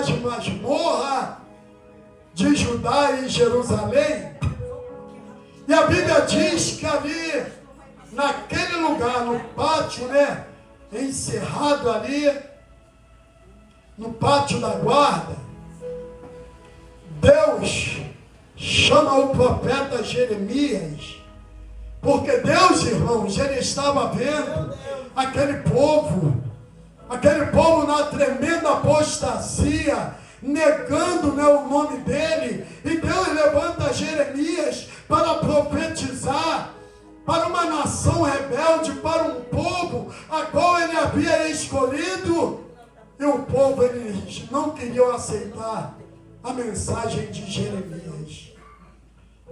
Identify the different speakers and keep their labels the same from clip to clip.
Speaker 1: nas masmorras de Judá e Jerusalém. E a Bíblia diz que ali, naquele lugar, no pátio, né, encerrado ali, no pátio da guarda, Deus chama o profeta Jeremias, porque Deus, irmãos, ele estava vendo aquele povo na tremenda apostasia, negando, né, o nome dele. E Deus levanta Jeremias para profetizar para uma nação rebelde, para um povo a qual ele havia escolhido. E o povo, eles não queriam aceitar a mensagem de Jeremias.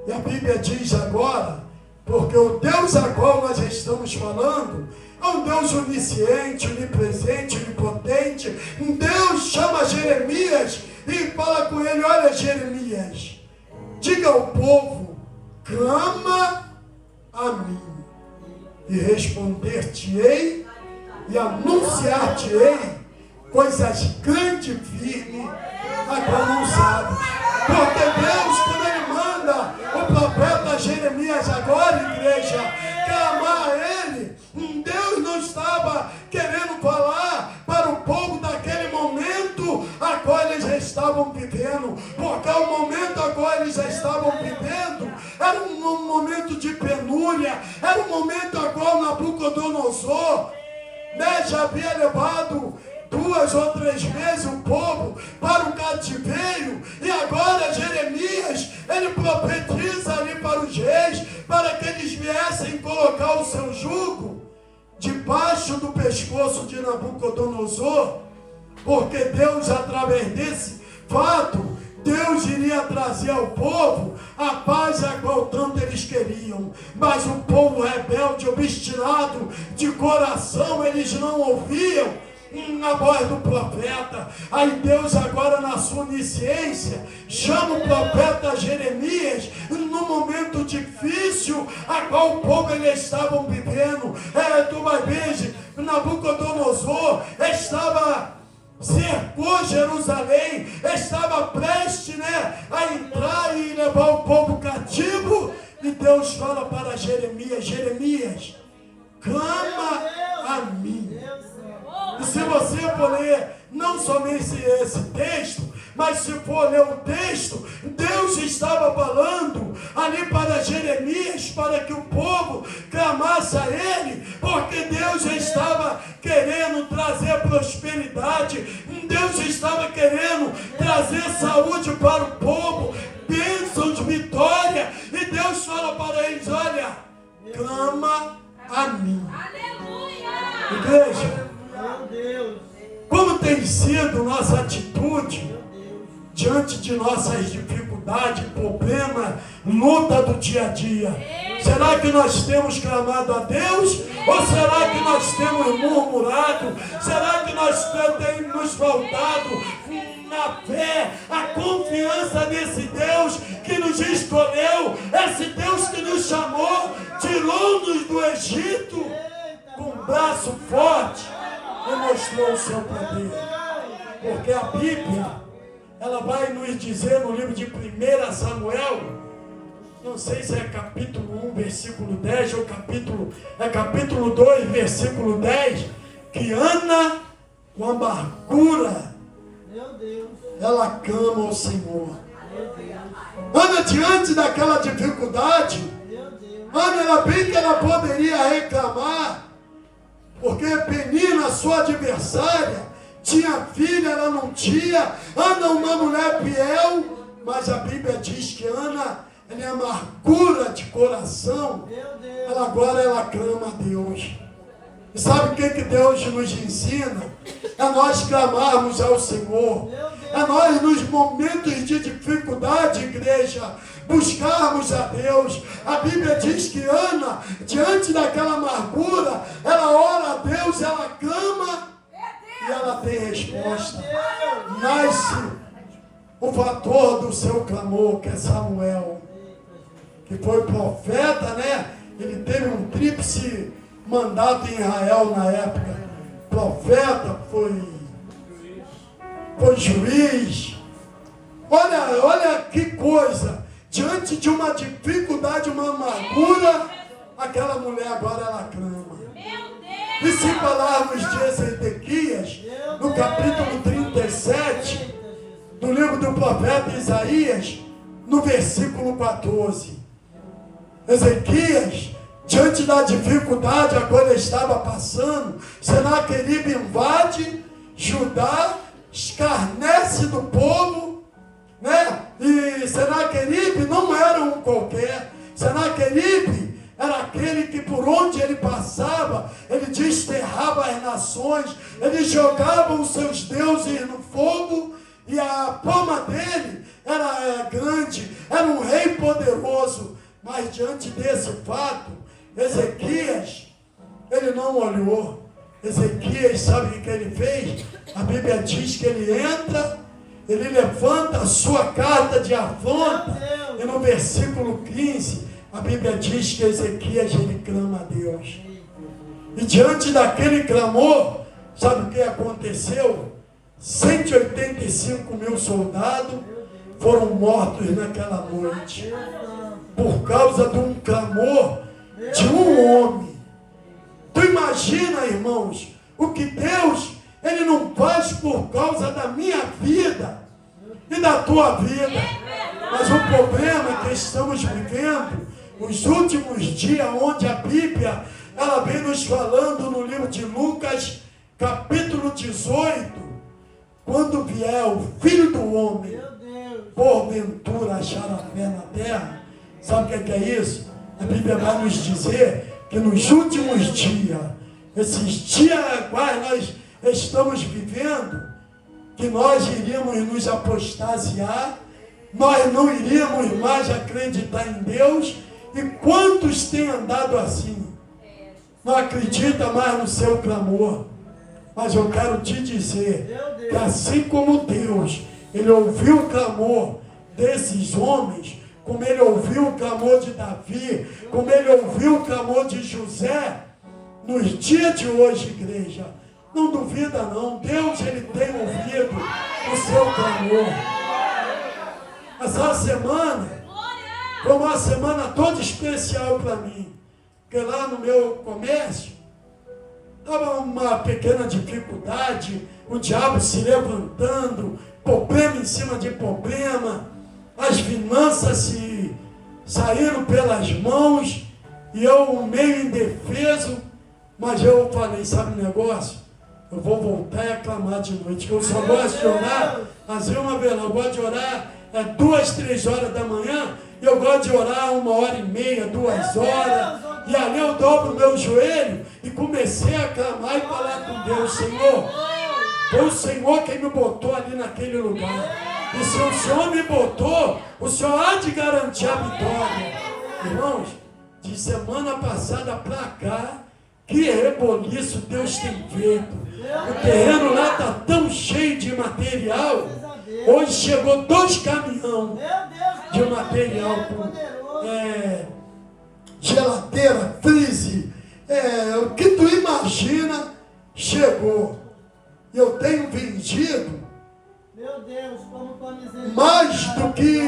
Speaker 1: E a Bíblia diz agora, porque o Deus a qual nós estamos falando é um Deus onisciente, onipresente, onipotente. Um Deus chama Jeremias e fala com ele: olha, Jeremias, diga ao povo, clama a mim, e responder-te-ei e anunciar-te-ei coisas grandes e firmes a qual não sabes. Porque Deus, quando ele manda o profeta Jeremias agora, igreja, clamar a ele, Deus não estava querendo falar para o povo daquele momento a qual eles estavam vivendo, porque o momento a qual eles estavam vivendo era um momento de penúria, era um momento a qual Nabucodonosor, né, já havia levado 2 ou 3 vezes o povo para o cativeiro, e agora Jeremias, ele profetiza ali para os reis, para que eles viessem colocar o seu jugo debaixo do pescoço de Nabucodonosor, porque Deus, através desse fato, Deus iria trazer ao povo a paz a qual tanto eles queriam. Mas o povo rebelde, obstinado de coração, eles não ouviam na voz do profeta. Aí Deus agora, na sua onisciência, chama o profeta Jeremias no momento difícil a qual o povo eles estavam vivendo. Tu vai ver, Nabucodonosor cercou Jerusalém, estava prestes, né, a entrar e levar o povo cativo. E Deus fala para Jeremias: Jeremias, clama a mim. E se você for ler não somente esse texto, mas se for ler o texto, Deus estava falando ali para Jeremias, para que o povo clamasse a ele, porque Deus estava querendo trazer prosperidade, Deus estava querendo trazer saúde para o povo, bênçãos, vitória. E Deus fala para eles: olha, clama a mim. Aleluia! Igreja, como tem sido nossa atitude diante de nossas dificuldades, problemas, luta do dia a dia? Será que nós temos clamado a Deus? Ou será que nós temos murmurado? Será que nós temos nos faltado na fé, a confiança nesse Deus que nos escolheu, esse Deus que nos chamou, tirou-nos do Egito com um braço forte e mostrou o seu poder? Porque a Bíblia, ela vai nos dizer no livro de 1 Samuel, não sei se é capítulo 1, versículo 10, ou capítulo 2, versículo 10, que Ana, com amargura, ela clama ao Senhor. Ana, diante daquela dificuldade, Ana, ela bem que ela poderia reclamar, porque Penina, sua adversária, tinha filha, ela não tinha. Ana, uma mulher fiel, mas a Bíblia diz que Ana, ela é amargura de coração. Ela clama a Deus. E sabe o que Deus nos ensina? É nós clamarmos ao Senhor. É nós, nos momentos de dificuldade, igreja, buscarmos a Deus. A Bíblia diz que Ana, diante daquela amargura, ela ora a Deus, ela clama e ela tem resposta. Nasce o fator do seu clamor, que é Samuel, que foi profeta, né? Ele teve um tríplice mandato em Israel na época. Profeta, foi foi juiz. Olha que coisa. Diante de uma dificuldade, uma amargura, aquela mulher agora ela clama. E se falarmos de Ezequias, no capítulo 37, do livro do profeta Isaías, no versículo 14. Ezequias, diante da dificuldade a qual ele estava passando, Senaqueribe invade Judá, escarnece do povo, né? E Senaqueribe não era um qualquer. Senaqueribe era aquele que por onde ele passava, ele desterrava as nações, ele jogava os seus deuses no fogo, e a fama dele era grande, era um rei poderoso. Mas diante desse fato, Ezequias, ele não olhou. Ezequias, sabe o que ele fez? A Bíblia diz que ele entra, ele levanta a sua carta de afronta, e no versículo 15, a Bíblia diz que Ezequias, ele clama a Deus. E diante daquele clamor, sabe o que aconteceu? 185 mil soldados foram mortos naquela noite, por causa de um clamor de um homem. Tu imagina, irmãos, o que Deus, ele não faz por causa da minha vida e da tua vida. Mas o problema é que estamos vivendo os últimos dias, onde a Bíblia, ela vem nos falando no livro de Lucas, capítulo 18, quando vier o Filho do Homem, porventura achar a fé na terra. Sabe o que é isso? A Bíblia vai nos dizer que nos últimos dias, esses dias quais nós estamos vivendo, que nós iríamos nos apostasiar, nós não iríamos mais acreditar em Deus. E quantos têm andado assim? Não acredita mais no seu clamor. Mas eu quero te dizer que assim como Deus, ele ouviu o clamor desses homens, como ele ouviu o clamor de Davi, como ele ouviu o clamor de José, nos dias de hoje, igreja, não duvida não, Deus, ele tem ouvido o seu clamor. Essa semana foi uma semana toda especial para mim, porque lá no meu comércio, estava uma pequena dificuldade, o diabo se levantando, problema em cima de problema, as finanças se saíram pelas mãos, e eu meio indefeso, mas eu falei, sabe o negócio? Eu vou voltar e aclamar de noite, que eu só gosto de orar, mas uma vez, eu gosto de orar 2, 3 horas da manhã, e eu gosto de orar 1h30, 2 horas, e ali eu dobro o meu joelho e comecei a clamar e falar com Deus, Senhor, foi o Senhor quem me botou ali naquele lugar. E se o Senhor me botou, o Senhor há de garantir a vitória. Irmãos, de semana passada para cá, que reboliço Deus tem feito. O terreno lá está tão cheio de material. Hoje chegou 2 caminhões de material com geladeira, freezer, o que tu imagina, chegou. Eu tenho vendido, meu Deus, mais do que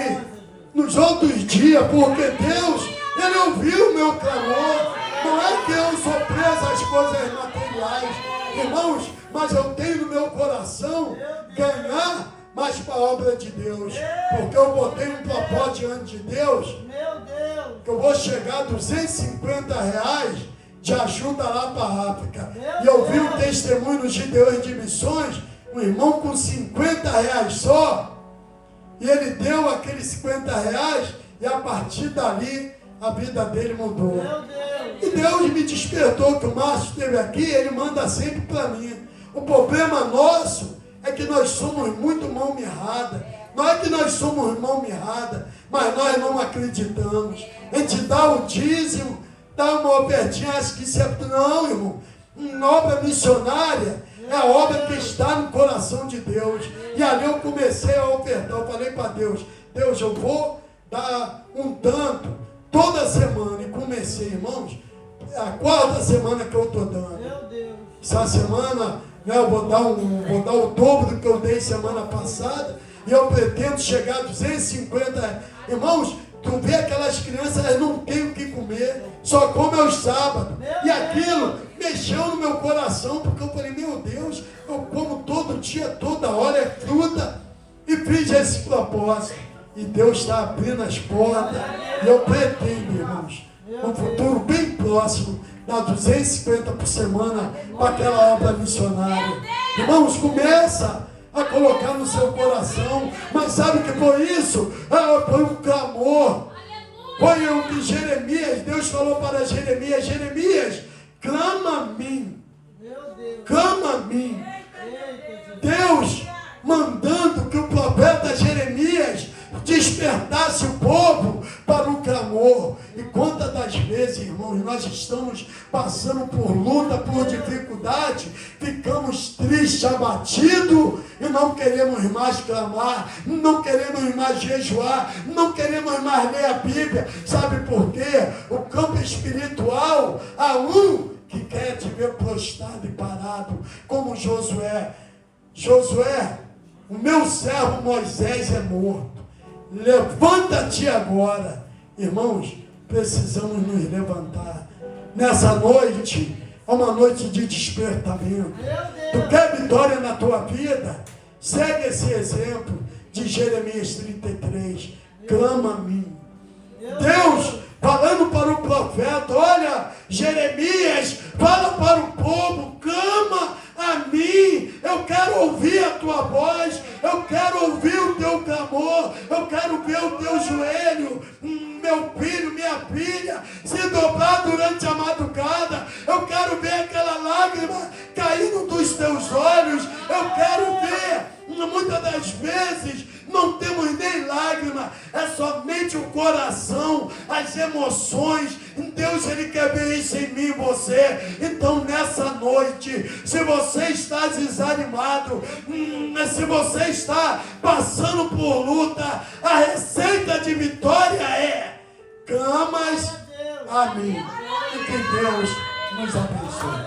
Speaker 1: nos outros dias, porque Deus, ele ouviu o meu clamor. Não é que eu sou preso às coisas materiais, irmãos, mas eu tenho no meu coração ganhar mais para a obra de Deus, porque eu botei um propósito diante de Deus, que eu vou chegar a R$250 de ajuda lá para a África. E eu vi um testemunho nos Gideões de Missões, um irmão com R$50 só, e ele deu aqueles R$50, e a partir dali a vida dele mudou. E Deus me despertou, que o Márcio esteve aqui, ele manda sempre para mim. O problema nosso é que nós somos muito mão mirrada. Não é que nós somos mão mirrada, mas nós não acreditamos. A gente dá o dízimo, dá uma ofertinha, acho que isso é... Não, irmão. Uma obra missionária é a obra que está no coração de Deus. E ali eu comecei a ofertar. Eu falei para Deus, Deus, eu vou dar um tanto toda semana. E comecei, irmãos, a 4ª semana que eu estou dando. Essa semana né? Eu vou dar o dobro do que eu dei semana passada, e eu pretendo chegar a 250. Irmãos, tu vê aquelas crianças, elas não têm o que comer, só comem aos sábados. E aquilo mexeu no meu coração, porque eu falei, meu Deus, eu como todo dia, toda hora, é fruta. E fiz esse propósito. E Deus está abrindo as portas. E eu pretendo, irmãos, um futuro bem próximo, dar 250 por semana para aquela obra missionária. Irmãos, começa a colocar no seu coração. Mas sabe o que foi isso? Foi um clamor. Foi o que Jeremias, Deus falou para Jeremias, Jeremias, clama a mim. Clama a mim. Deus mandando que o profeta Jeremias despertasse o povo para o clamor. E quantas das vezes, irmãos, nós estamos passando por luta, por dificuldade, ficamos tristes, abatidos e não queremos mais clamar, não queremos mais jejuar, não queremos mais ler a Bíblia. Sabe por quê? O campo espiritual, há um que quer te ver prostrado e parado, como Josué. Josué, o meu servo Moisés é morto. Levanta-te agora. Irmãos, precisamos nos levantar. Nessa noite, é uma noite de despertamento. Tu quer vitória na tua vida? Segue esse exemplo de Jeremias 33. Clama a mim. Deus falando para o profeta, olha, Jeremias, fala para o povo, clama a mim, eu quero ouvir a tua voz, eu quero ouvir o teu clamor, eu quero ver o teu joelho, meu filho, minha filha, se dobrar durante a madrugada, eu quero ver aquela lágrima caindo dos teus olhos, eu quero ver. Muitas das vezes não temos nem lágrima, é somente o coração, as emoções. Deus, Ele quer ver isso em mim e você. Então nessa noite, se você está desanimado, se você está passando por luta, a receita de vitória é: clamas a mim. E que Deus nos abençoe.